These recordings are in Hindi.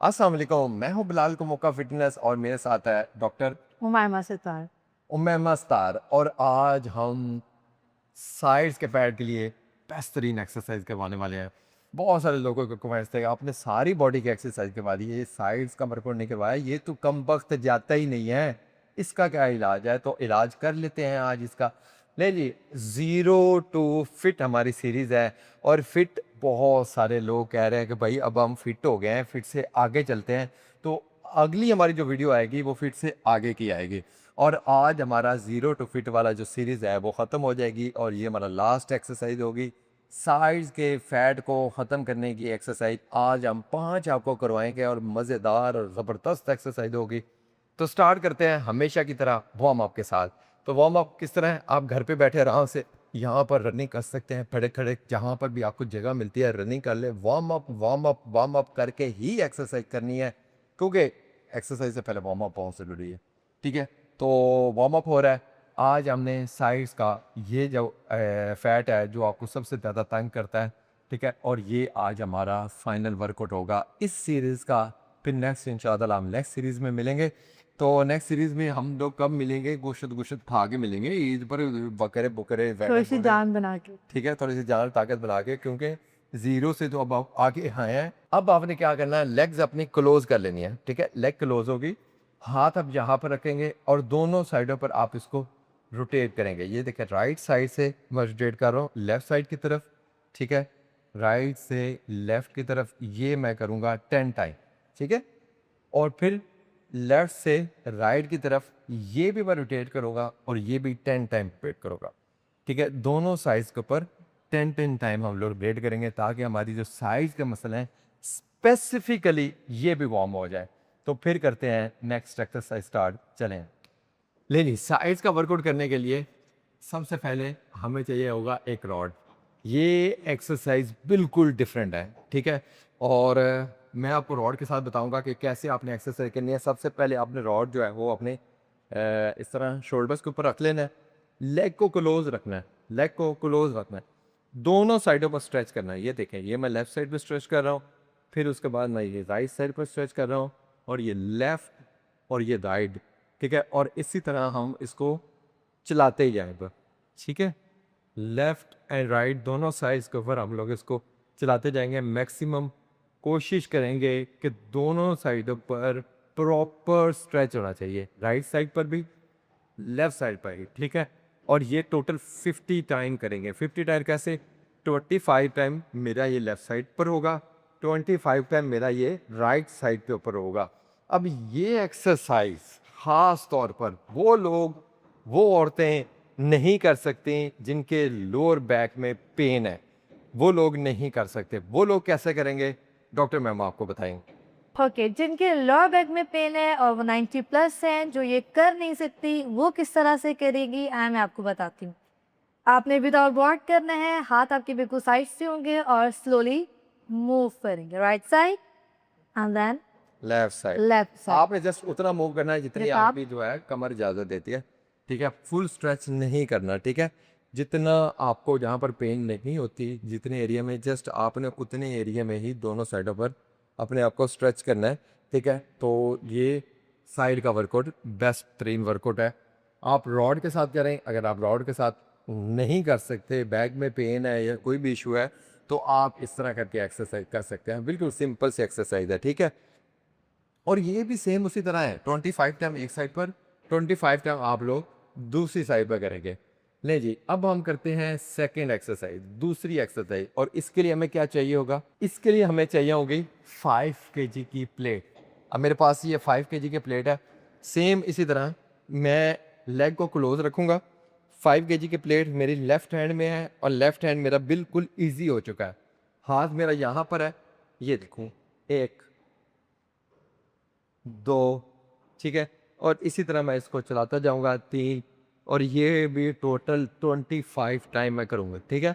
अस्सलाम वालेकुम, मैं हूं बिलाल कुमुक्का फिटनेस और मेरे साथ है डॉक्टर हुमायूमा सितार। उम्मा स्तार। और आज हम साइड्स के पैड के लिए बेहतरीन एक्सरसाइज करवाने वाले हैं। बहुत सारे लोगों को कमेंट्स थे आपने सारी बॉडी की एक्सरसाइज करवा दी है, ये साइड्स का वर्कआउट नहीं करवाया, ये तो कम वक्त जाता ही नहीं है, इसका क्या इलाज है? तो इलाज कर लेते हैं आज इसका। ले जी, ज़ीरो टू फिट हमारी सीरीज़ है। और फिट बहुत सारे लोग कह रहे हैं कि भाई अब हम फिट हो गए हैं, फिट से आगे चलते हैं। तो अगली हमारी जो वीडियो आएगी वो फिट से आगे की आएगी। और आज हमारा ज़ीरो टू फिट वाला जो सीरीज़ है वो ख़त्म हो जाएगी और ये हमारा लास्ट एक्सरसाइज होगी। साइड्स के फैट को ख़त्म करने की एक्सरसाइज आज हम 5 आपको करवाएंगे और मज़ेदार और ज़बरदस्त एक्सरसाइज होगी। तो स्टार्ट करते हैं हमेशा की तरह वार्म अप के साथ। तो वार्म अप किस तरह है? आप घर पे बैठे आराम से यहाँ पर रनिंग कर सकते हैं, खड़े खड़े जहाँ पर भी आपको जगह मिलती है रनिंग कर ले। Warm up warm up warm up करके ही एक्सरसाइज करनी है, क्योंकि एक्सरसाइज से पहले वार्म अप बहुत ज़रूरी है। ठीक है, तो वार्म अप हो रहा है। आज हमने साइड्स का ये जो फैट है जो आपको सबसे ज़्यादा तंग करता है, ठीक है, और ये आज हमारा फाइनल वर्कआउट होगा इस सीरीज़ का। फिर नेक्स्ट इंशाल्लाह हम नेक्स्ट सीरीज़ में मिलेंगे। तो नेक्स्ट सीरीज़ में हम लोग कब मिलेंगे? गोश्त गोश्त खा के मिलेंगे ईद पर, बकरे बकरे थोड़ी वैगन सी वैगन। जान बना के। ठीक है, थोड़ी सी जान ताकत बना के, क्योंकि ज़ीरो से तो अब आप आगे आए हैं। अब आपने क्या करना है, लेग्स अपनी क्लोज कर लेनी है। ठीक है, लेग क्लोज होगी, हाथ अब यहाँ पर रखेंगे और दोनों साइडों पर आप इसको रोटेट करेंगे। ये देखें, राइट साइड से मैं रोटेट कर रहा हूँ लेफ्ट साइड की तरफ। ठीक है, राइट से लेफ्ट की तरफ ये मैं करूँगा 10 टाइम। ठीक है, और फिर लेफ्ट से राइट की तरफ ये भी मैं रोटेट करूँगा और ये भी 10 टाइम रोटेट करूँगा। ठीक है, दोनों साइड्स के ऊपर 10 टाइम हम लोग रोटेट करेंगे ताकि हमारी जो साइड्स के मसल हैं स्पेसिफिकली ये भी वार्म हो जाए। तो फिर करते हैं नेक्स्ट एक्सरसाइज स्टार्ट, चलें। ले ली, साइड्स का वर्कआउट करने के लिए सबसे पहले हमें चाहिए होगा एक रॉड। ये एक्सरसाइज बिल्कुल डिफरेंट है। ठीक है, और मैं आपको रॉड के साथ बताऊंगा कि कैसे आपने एक्सरसाइज करनी है। सबसे पहले आपने रॉड जो है वो अपने इस तरह शोल्डर्स के ऊपर रख लेना है, लेग को क्लोज रखना है, लेग को क्लोज रखना है, दोनों साइडों पर स्ट्रेच करना है। ये देखें, ये मैं लेफ्ट साइड पर स्ट्रेच कर रहा हूँ, फिर उसके बाद मैं ये राइट साइड पर स्ट्रेच कर रहा हूँ, और ये लेफ्ट और ये राइट। ठीक है, और इसी तरह हम इसको चलाते ही जाएं बस। ठीक है, लेफ्ट एंड राइट दोनों साइड्स के ऊपर हम लोग इसको चलाते जाएंगे। मैक्सिमम कोशिश करेंगे कि दोनों साइडों पर प्रॉपर स्ट्रेच होना चाहिए, राइट साइड पर भी लेफ्ट साइड पर ही। ठीक है, और ये टोटल 50 टाइम करेंगे। 50 टाइम कैसे? 25 टाइम मेरा ये लेफ्ट साइड पर होगा, 25 टाइम मेरा ये राइट साइड के ऊपर होगा। अब ये एक्सरसाइज खास तौर पर वो लोग, वो औरतें नहीं कर सकती जिनके लोअर बैक में पेन है, वो लोग नहीं कर सकते। वो लोग कैसे करेंगे? डॉक्टर मैम आपको बताएंगे। ओके, जिनके लोअर बैक में पेन है और वो 90 प्लस हैं, जो ये कर नहीं सकती, वो किस तरह से करेगी मैं आपको बताती हूँ। आपने विदाउट वॉक करना है, हाथ आपके बिल्कुल साइड से होंगे और स्लोली मूव करेंगे, right side and then left side. Left side. आपने जस्ट उतना मूव करना है जितनी जैसे आप आपकी जो है कमर इजाजत देती है। ठीक है, फुल स्ट्रेच नहीं करना। ठीक है, जितना आपको जहाँ पर पेन नहीं होती, जितने एरिया में, जस्ट आपने उतने एरिया में ही दोनों साइडों पर अपने आप को स्ट्रेच करना है। ठीक है, तो ये साइड का वर्कआउट बेस्ट तरीन वर्कआउट है। आप रॉड के साथ करें। अगर आप रॉड के साथ नहीं कर सकते, बैक में पेन है या कोई भी इशू है, तो आप इस तरह करके एक्सरसाइज कर सकते हैं। बिल्कुल सिंपल सी एक्सरसाइज है। ठीक है, और ये भी सेम उसी तरह है, 25 टाइम एक साइड पर, 25 टाइम आप लोग दूसरी साइड पर करेंगे। ले जी, अब हम करते हैं सेकेंड एक्सरसाइज, दूसरी एक्सरसाइज। और इसके लिए हमें क्या चाहिए होगा? इसके लिए हमें चाहिए होगी 5 kg की प्लेट। अब मेरे पास ये 5 kg की प्लेट है। सेम इसी तरह मैं लेग को क्लोज रखूंगा। 5 kg की प्लेट मेरी लेफ्ट हैंड में है और लेफ्ट हैंड मेरा बिल्कुल ईजी हो चुका है। हाथ मेरा यहाँ पर है, ये देखूँ, एक, दो। ठीक है, और इसी तरह मैं इसको चलाता जाऊंगा, 3, और ये भी टोटल 25 टाइम मैं करूंगा। ठीक है,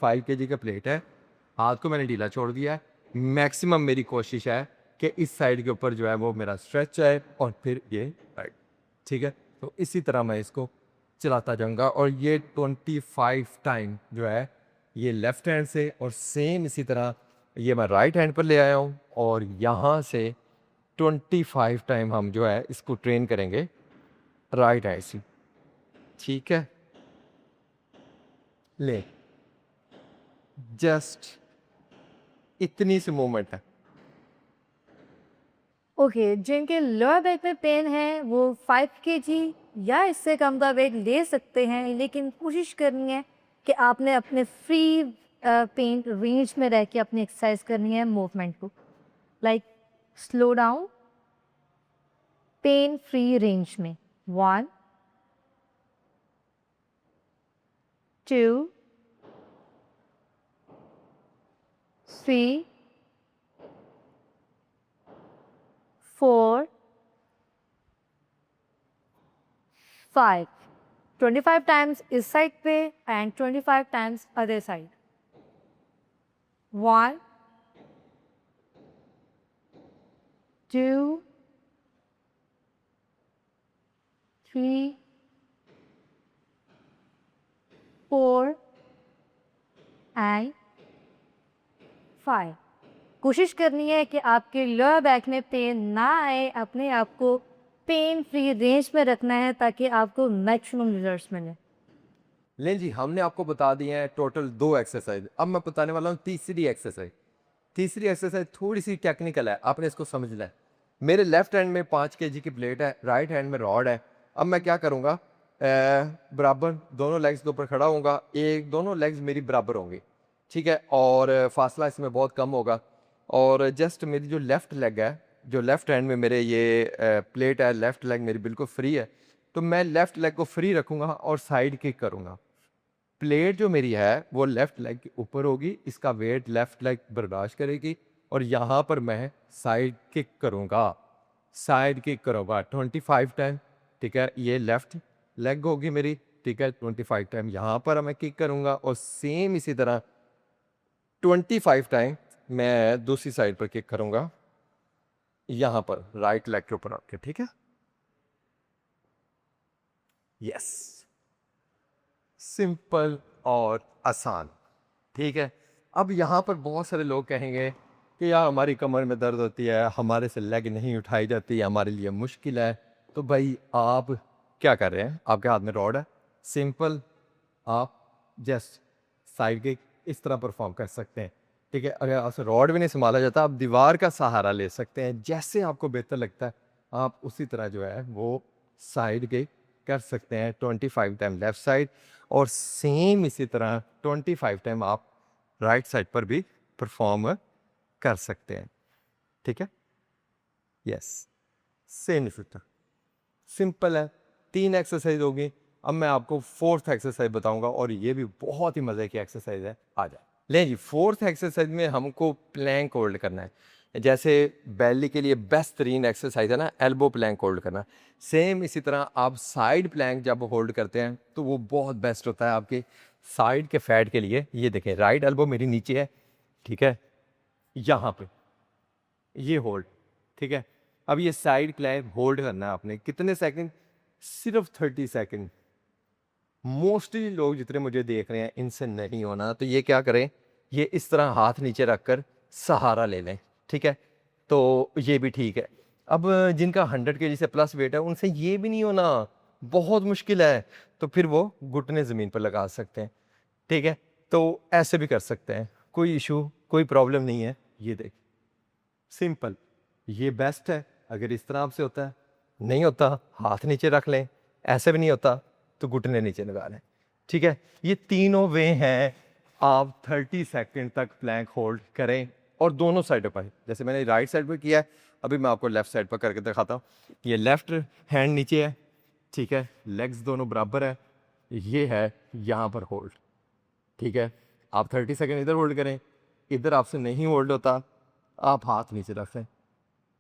5 kg का प्लेट है, हाथ को मैंने ढीला छोड़ दिया है। मैक्सिमम मेरी कोशिश है कि इस साइड के ऊपर जो है वो मेरा स्ट्रेच है और फिर ये राइट। ठीक है, तो इसी तरह मैं इसको चलाता जाऊंगा और ये 25 टाइम जो है ये लेफ्ट हैंड से, और सेम इसी तरह ये मैं राइट हैंड पर ले आया हूँ और यहाँ से 25 टाइम हम जो है इसको ट्रेन करेंगे राइट हैंड से। ठीक है, ले जस्ट इतनी सी मूवमेंट है। ओके, जिनके लोअर बैक में पेन है वो 5 केजी या इससे कम का वेट ले सकते हैं, लेकिन कोशिश करनी है कि आपने अपने फ्री पेन रेंज में रह के अपनी एक्सरसाइज करनी है मूवमेंट को, like slow down, pain free range में। 1 2 3 4 5, 25 टाइम्स इस साइड पे and 25 times other side. 1 2 3 4 and 5। कोशिश करनी है कि आपके लोअर बैक में पेन ना आए, अपने आप को पेन फ्री रेंज में रखना है ताकि आपको मैक्सिमम रिजल्ट्स मिले। लें जी, हमने आपको बता दिए हैं टोटल 2 एक्सरसाइज। अब मैं बताने वाला हूँ तीसरी एक्सरसाइज। तीसरी एक्सरसाइज थोड़ी सी टेक्निकल है, आपने इसको समझना है। मेरे लेफ्ट हैंड में 5 केजी की प्लेट है, राइट हैंड में रॉड है। अब मैं क्या करूँगा, बराबर दोनों लेग्स के ऊपर खड़ा होऊंगा, दोनों लेग्स मेरी बराबर होंगी, ठीक है, और फासला इसमें बहुत कम होगा। और जस्ट मेरी जो लेफ़्ट लेग है, जो लेफ़्ट हैंड में मेरे ये प्लेट है, लेफ़्ट लेग मेरी बिल्कुल फ्री है, तो मैं लेफ़्ट लेग को फ्री रखूँगा और साइड किक करूँगा। प्लेट जो मेरी है वो लेफ़्ट लेग के ऊपर होगी, इसका वेट लेफ़्ट लेग बर्दाश्त करेगी और यहाँ पर मैं साइड किक करूँगा। साइड किक करूँगा 25 टाइम, ठीक है, ये लेफ़्ट लेग होगी मेरी, ठीक है, 25 टाइम यहाँ पर मैं किक करूँगा और सेम इसी तरह 25 टाइम मैं दूसरी साइड पर किक करूँगा, यहाँ पर राइट लेग के ऊपर आके, ठीक है। यस, सिंपल और आसान, ठीक है। अब यहाँ पर बहुत सारे लोग कहेंगे कि यार हमारी कमर में दर्द होती है, हमारे से लेग नहीं उठाई जाती, हमारे लिए मुश्किल है। तो भाई आप क्या कर रहे हैं, आपके हाथ में रॉड है, सिंपल आप जस्ट साइड किक इस तरह परफॉर्म कर सकते हैं, ठीक है। अगर आपसे रॉड भी नहीं संभाला जाता, आप दीवार का सहारा ले सकते हैं, जैसे आपको बेहतर लगता है आप उसी तरह जो है वो साइड किक कर सकते हैं। 25 टाइम लेफ्ट साइड और सेम इसी तरह 25 टाइम आप राइट साइड पर भी परफॉर्म कर सकते हैं, ठीक है। यस, सेम इसी तरह, सिंपल है। 3 एक्सरसाइज होगी। अब मैं आपको 4th एक्सरसाइज बताऊंगा और ये भी बहुत ही मज़े की एक्सरसाइज है। आ जाए ले जी, 4th एक्सरसाइज में हमको प्लैंक होल्ड करना है। जैसे बैली के लिए बेस्ट तरीन एक्सरसाइज है ना, एल्बो प्लैंक होल्ड करना। सेम इसी तरह आप साइड प्लैंक जब होल्ड करते हैं तो वो बहुत बेस्ट होता है आपके साइड के फैट के लिए। ये देखें, राइट एल्बो मेरी नीचे है, ठीक है, यहाँ पे ये होल्ड, ठीक है। अब ये साइड प्लैंक होल्ड करना है आपने कितने सेकंड, सिर्फ 30 सेकंड। मोस्टली लोग जितने मुझे देख रहे हैं इनसे नहीं होना, तो ये क्या करें, ये इस तरह हाथ नीचे रखकर सहारा ले लें, ठीक है, तो ये भी ठीक है। अब जिनका 100 केजी से प्लस वेट है उनसे ये भी नहीं होना, बहुत मुश्किल है, तो फिर वो घुटने ज़मीन पर लगा सकते हैं, ठीक है। तो ऐसे भी कर सकते हैं, कोई इशू कोई प्रॉब्लम नहीं है। ये देख, सिंपल, ये बेस्ट है। अगर इस तरह आपसे होता है, नहीं होता हाथ नीचे रख लें, ऐसे भी नहीं होता तो घुटने नीचे लगा लें, ठीक है। ये तीनों वे हैं, आप 30 सेकंड तक प्लैंक होल्ड करें और दोनों साइडों पर, जैसे मैंने राइट साइड पर किया है, अभी मैं आपको लेफ्ट साइड पर करके दिखाता हूँ। ये लेफ्ट हैंड नीचे है, ठीक है, लेग्स दोनों बराबर है, ये है यहाँ पर होल्ड, ठीक है। आप 30 सेकंड इधर होल्ड करें, इधर आपसे नहीं होल्ड होता, आप हाथ नीचे रख लें,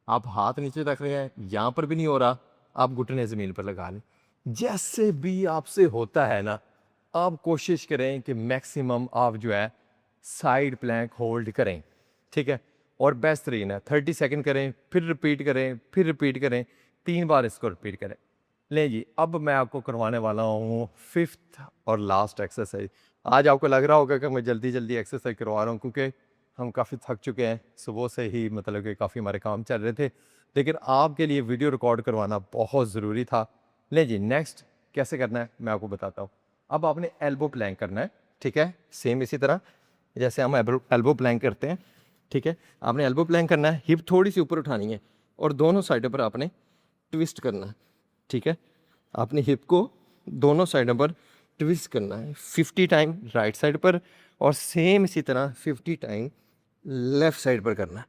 आप हाथ नीचे रख रहे हैं, यहाँ पर भी नहीं हो रहा, आप घुटने ज़मीन पर लगा लें। जैसे भी आपसे होता है ना, आप कोशिश करें कि मैक्सिमम आप जो है साइड प्लैंक होल्ड करें, ठीक है। और बेस्ट तरीन है 30 सेकंड करें, फिर रिपीट करें, फिर रिपीट करें, 3 बार इसको रिपीट करें। लें जी, अब मैं आपको करवाने वाला हूँ 5th और लास्ट एक्सरसाइज। आज आपको लग रहा होगा कि मैं जल्दी जल्दी एक्सरसाइज करवा रहा हूँ, क्योंकि हम काफ़ी थक चुके हैं, सुबह से ही मतलब कि काफ़ी हमारे काम चल रहे थे, लेकिन आपके लिए वीडियो रिकॉर्ड करवाना बहुत ज़रूरी था। ले जी, नेक्स्ट कैसे करना है मैं आपको बताता हूँ। अब आपने एल्बो प्लैंक करना है, ठीक है, सेम इसी तरह जैसे हम एल्बो प्लैंक करते हैं, ठीक है। आपने एल्बो प्लैंक करना है, हिप थोड़ी सी ऊपर उठानी है और दोनों साइडों पर आपने ट्विस्ट करना है, ठीक है। आपने हिप को दोनों साइडों पर ट्विस्ट करना है 50 टाइम राइट साइड पर और सेम इसी तरह 50 टाइम लेफ्ट साइड पर करना है।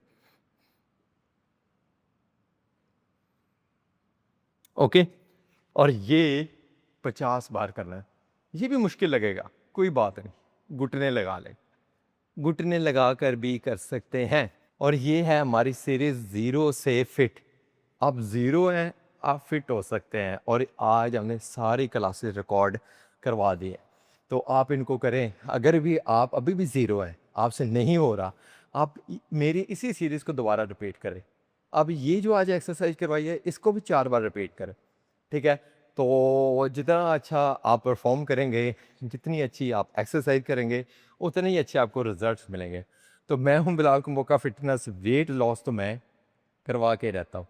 ओके, और ये 50 बार करना है। ये भी मुश्किल लगेगा, कोई बात नहीं, घुटने लगा लें, घुटने लगा कर भी कर सकते हैं। और ये है हमारी सीरीज 0 से फिट। आप 0 हैं, आप फिट हो सकते हैं। और आज हमने सारी क्लासेस रिकॉर्ड करवा दी है, तो आप इनको करें। अगर भी आप अभी भी 0 हैं, आपसे नहीं हो रहा, आप मेरी इसी सीरीज़ को दोबारा रिपीट करें। अब ये जो आज एक्सरसाइज करवाई है, इसको भी 4 बार रिपीट करें, ठीक है। तो जितना अच्छा आप परफॉर्म करेंगे, जितनी अच्छी आप एक्सरसाइज करेंगे, उतने ही अच्छे आपको रिजल्ट्स मिलेंगे। तो मैं हूं बिलाल कुंबोका, फिटनेस वेट लॉस तो मैं करवा के रहता हूँ।